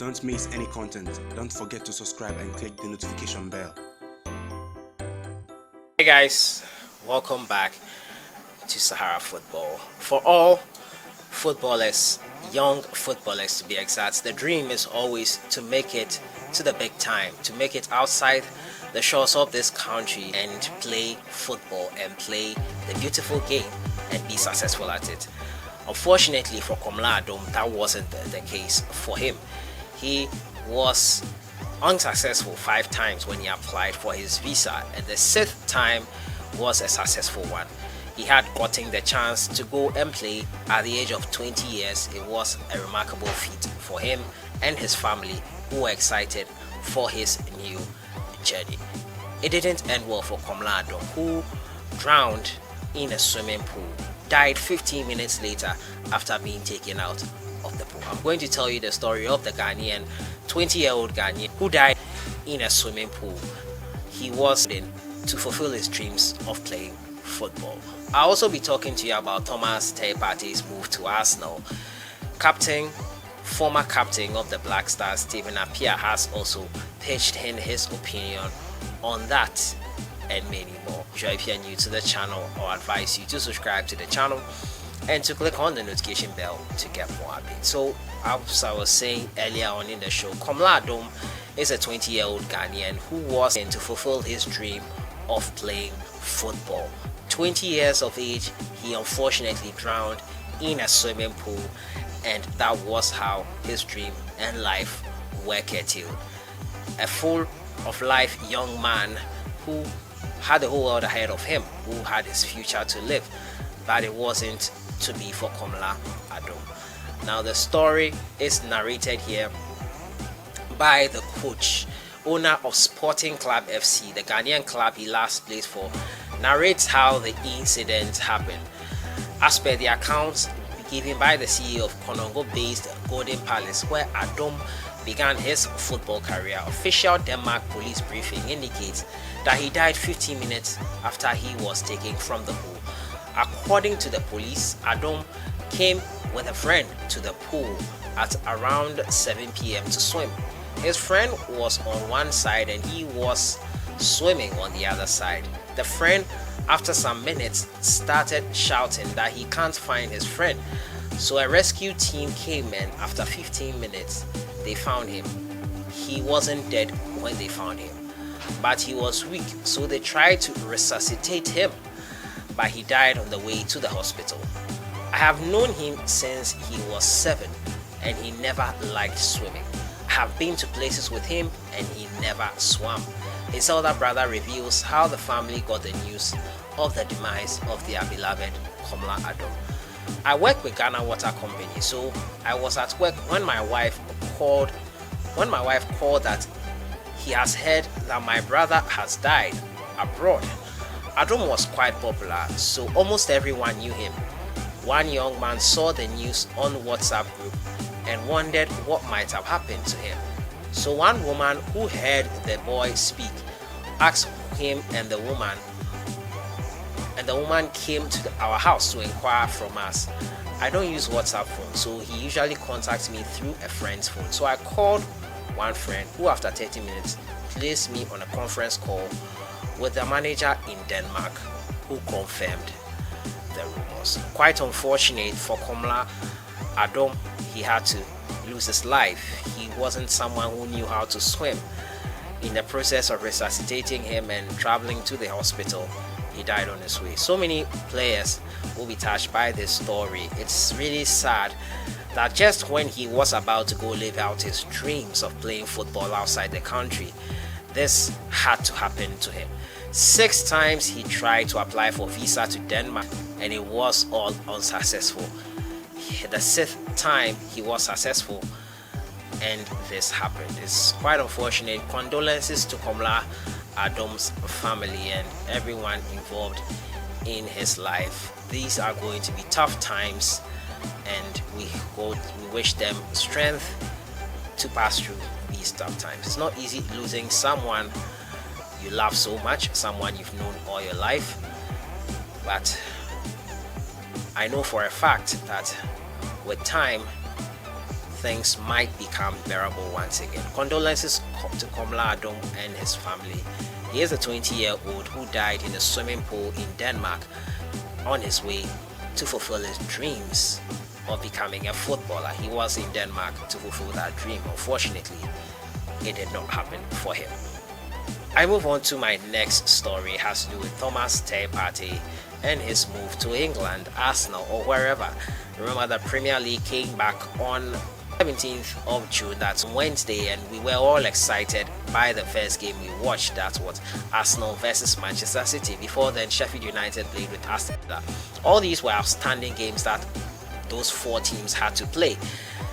Don't miss any content. Don't forget to subscribe and click the notification bell. Hey guys, welcome back to Sahara Football. For all footballers, young footballers to be exact, the dream is always to make it to the big time, to make it outside the shores of this country and play football and play the beautiful game and be successful at it. Unfortunately for Komla Adom, that wasn't the case for him. He was unsuccessful 5 times when he applied for his visa, and the 6th time was a successful one. He had gotten the chance to go and play at the age of 20 years. It was a remarkable feat for him and his family, who were excited for his new journey. It didn't end well for Komla Adom, who drowned in a swimming pool, died 15 minutes later after being taken out of the pool. I'm going to tell you the story of the Ghanaian, 20-year-old Ghanaian who died in a swimming pool. He was in to fulfill his dreams of playing football. I'll also be talking to you about Partey's move to Arsenal. Former captain of the Black Stars, Stephen Appiah, has also pitched in his opinion on that and many more. If you're new to the channel, I'll advise you to subscribe to the channel and to click on the notification bell to get more updates. So, as I was saying earlier on in the show, Komla Adom is a 20-year-old Ghanaian who was in to fulfill his dream of playing football. 20 years of age, he unfortunately drowned in a swimming pool, and that was how his dream and life were curtailed. A full of life young man who had the whole world ahead of him, who had his future to live, but it wasn't to be for Komla Adom. Now the story is narrated here by the coach, owner of Sporting Club FC, the Ghanaian club he last played for, narrates how the incident happened. As per the accounts given by the CEO of Konongo-based Golden Palace, where Adom began his football career, official Denmark police briefing indicates that he died 15 minutes after he was taken from the pool. According to the police, Adom came with a friend to the pool at around 7 p.m. to swim. His friend was on one side and he was swimming on the other side. The friend, after some minutes, started shouting that he can't find his friend. So a rescue team came, and after 15 minutes, they found him. He wasn't dead when they found him, but he was weak, so they tried to resuscitate him, but he died on the way to the hospital. I have known him since he was 7, and he never liked swimming. I have been to places with him, and he never swam. His elder brother reveals how the family got the news of the demise of their beloved Komla Adom. I work with Ghana Water Company, so I was at work when my wife called that he has heard that my brother has died abroad. Adom was quite popular, so almost everyone knew him. One young man saw the news on WhatsApp group and wondered what might have happened to him. So one woman who heard the boy speak asked him, and the woman came to our house to inquire from us. I don't use WhatsApp phone, so he usually contacts me through a friend's phone. So I called one friend who, after 30 minutes, placed me on a conference call with the manager in Denmark, who confirmed the rumors. Quite unfortunate for Komla Adom, he had to lose his life. He wasn't someone who knew how to swim. In the process of resuscitating him and traveling to the hospital, he died on his way. So many players will be touched by this story. It's really sad that just when he was about to go live out his dreams of playing football outside the country, this had to happen to him. 6 times he tried to apply for visa to Denmark, and it was all unsuccessful. The 6th time he was successful, and this happened. It's quite unfortunate. Condolences to Komla Adom's family and everyone involved in his life. These are going to be tough times, and we wish them strength to pass through these tough times. It's not easy losing someone you love so much, someone you've known all your life, but I know for a fact that with time things might become bearable once again. Condolences to Komla Adom and his family. He is a 20-year-old who died in a swimming pool in Denmark on his way to fulfill his dreams of becoming a footballer. He was in Denmark to fulfill that dream. Unfortunately, it did not happen for him. I move on to my next story. It has to do with Thomas Partey and his move to England, Arsenal, or wherever. Remember, the Premier League came back on 17th of June, that's Wednesday, and we were all excited by the first game we watched. That was Arsenal versus Manchester City. Before then, Sheffield United played with Aston Villa. All these were outstanding games that those four teams had to play,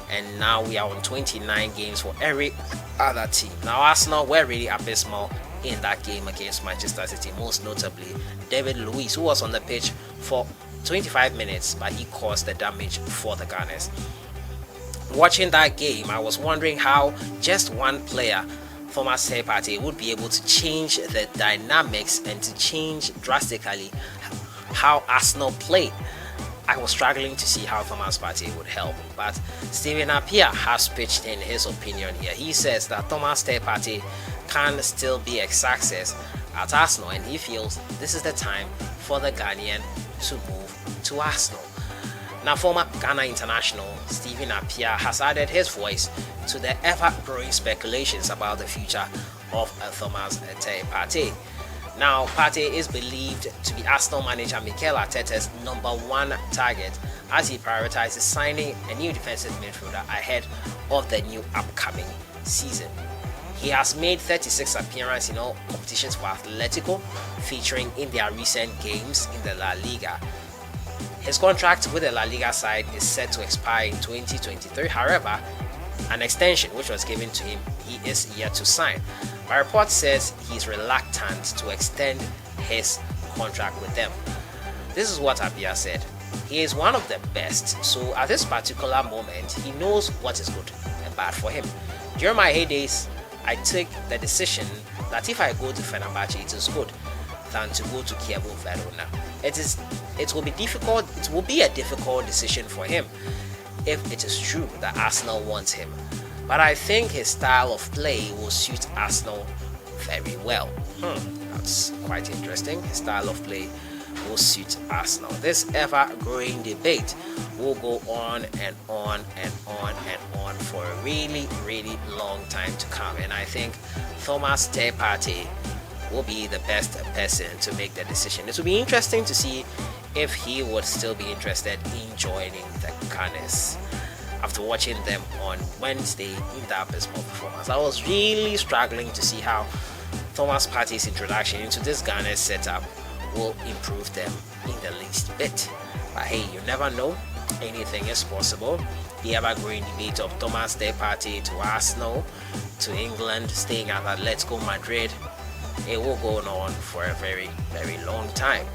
and now we are on 29 games for every other team. Now Arsenal were really abysmal in that game against Manchester City, most notably David Luiz, who was on the pitch for 25 minutes, but he caused the damage for the Gunners. Watching that game, I was wondering how just one player, Thomas Partey, would be able to change the dynamics and to change drastically how Arsenal played. I was struggling to see how Thomas Partey would help, but Stephen Appiah has pitched in his opinion here. He says that Thomas Partey can still be a success at Arsenal, and he feels this is the time for the Ghanaian to move to Arsenal. Now, former Ghana international Stephen Appiah has added his voice to the ever-growing speculations about the future of Thomas Partey. Now, Partey is believed to be Arsenal manager Mikel Arteta's #1 target as he prioritizes signing a new defensive midfielder ahead of the new upcoming season. He has made 36 appearances in all competitions for Atletico, featuring in their recent games in the La Liga. His contract with the La Liga side is set to expire in 2023. However, an extension which was given to him, he is yet to sign. My report says he's reluctant to extend his contract with them. This is what Appiah said. He is one of the best, so at this particular moment, he knows what is good and bad for him. During my heydays, I took the decision that if I go to Fenerbahce, it is good than to go to Kiev Verona. It will be a difficult decision for him if it is true that Arsenal wants him. But I think his style of play will suit Arsenal very well. That's quite interesting. His style of play will suit Arsenal. This ever-growing debate will go on and on and on and on for a really, really long time to come. And I think Thomas Partey will be the best person to make the decision. It will be interesting to see if he would still be interested in joining the Gunners after watching them on Wednesday in the abysmal performance. I was really struggling to see how Thomas Partey's introduction into this Gunners setup will improve them in the least bit. But hey, you never know. Anything is possible. The ever-growing debate of Thomas Partey to Arsenal, to England, staying at Atletico Madrid, it will go on for a very, very long time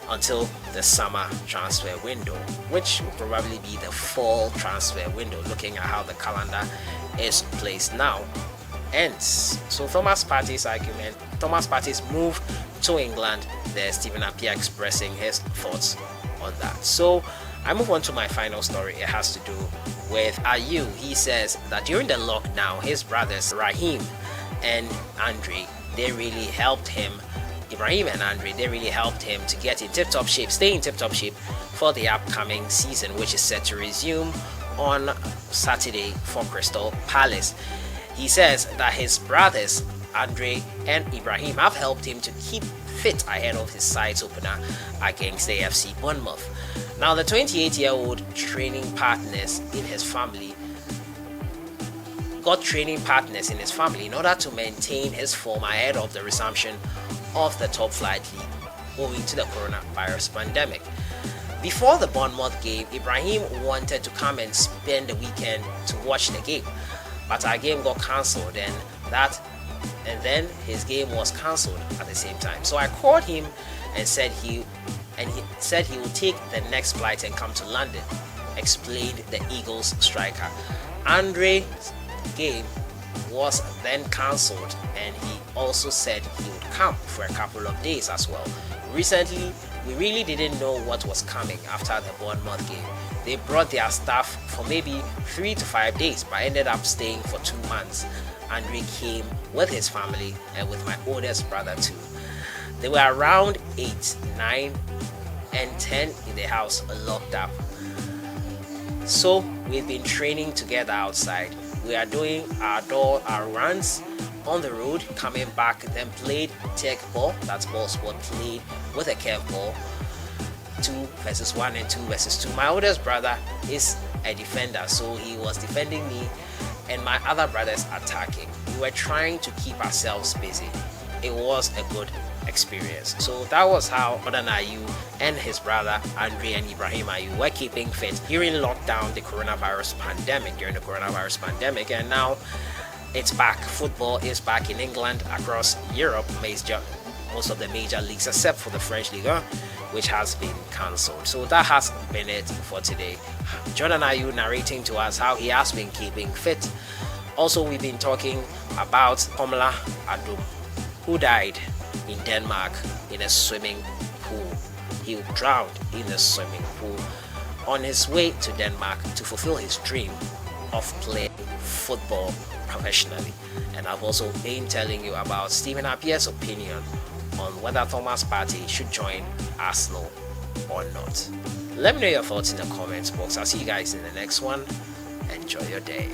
until the summer transfer window, which will probably be the fall transfer window, looking at how the calendar is placed now, ends. So Thomas Partey's move to England, there's Stephen Appiah expressing his thoughts on that. So I move on to my final story. It has to do with AYEW. He says that during the lockdown, his brothers Raheem and Andre, they really helped him. Ibrahim and Andre, they really helped him to get in tip-top shape, stay in tip-top shape for the upcoming season, which is set to resume on Saturday for Crystal Palace. He says that his brothers Andre and Ibrahim have helped him to keep fit ahead of his side's opener against AFC Bournemouth. Now, the 28-year-old training partners in his family in order to maintain his form ahead of the resumption of the top flight league owing to the coronavirus pandemic. Before the Bournemouth game, Ibrahim wanted to come and spend the weekend to watch the game, but our game got cancelled and then his game was cancelled at the same time. So I called him and he said he would take the next flight and come to London, explained the Eagles striker. Andre's game was then cancelled, and he also said he would come for a couple of days as well. Recently, we really didn't know what was coming after the Bournemouth game. They brought their staff for maybe 3 to 5 days, but ended up staying for 2 months. Andre came with his family and with my oldest brother too. They were around 8, 9, and 10 in the house locked up. So we've been training together outside. We are doing our runs on the road, coming back, then played tech ball, that's ball sport, played with a curveball, 2 versus 1 and 2 versus 2. My oldest brother is a defender, so he was defending me and my other brothers attacking. We were trying to keep ourselves busy. It was a good experience. So that was how Ghanaian AYEW and his brother Andre and Ibrahim AYEW were keeping fit during lockdown, the coronavirus pandemic, and now it's back. Football is back in England, across Europe, most of the major leagues except for the French Ligue 1, which has been cancelled. So that has been it for today. Ghanaian AYEW narrating to us how he has been keeping fit. Also, we've been talking about Komla Adom, who died in Denmark in a swimming pool. He drowned in a swimming pool on his way to Denmark to fulfill his dream of playing football professionally. And I've also been telling you about Stephen Appiah's opinion on whether Thomas Partey should join Arsenal or not. Let me know your thoughts in the comments box. I'll see you guys in the next one. Enjoy your day.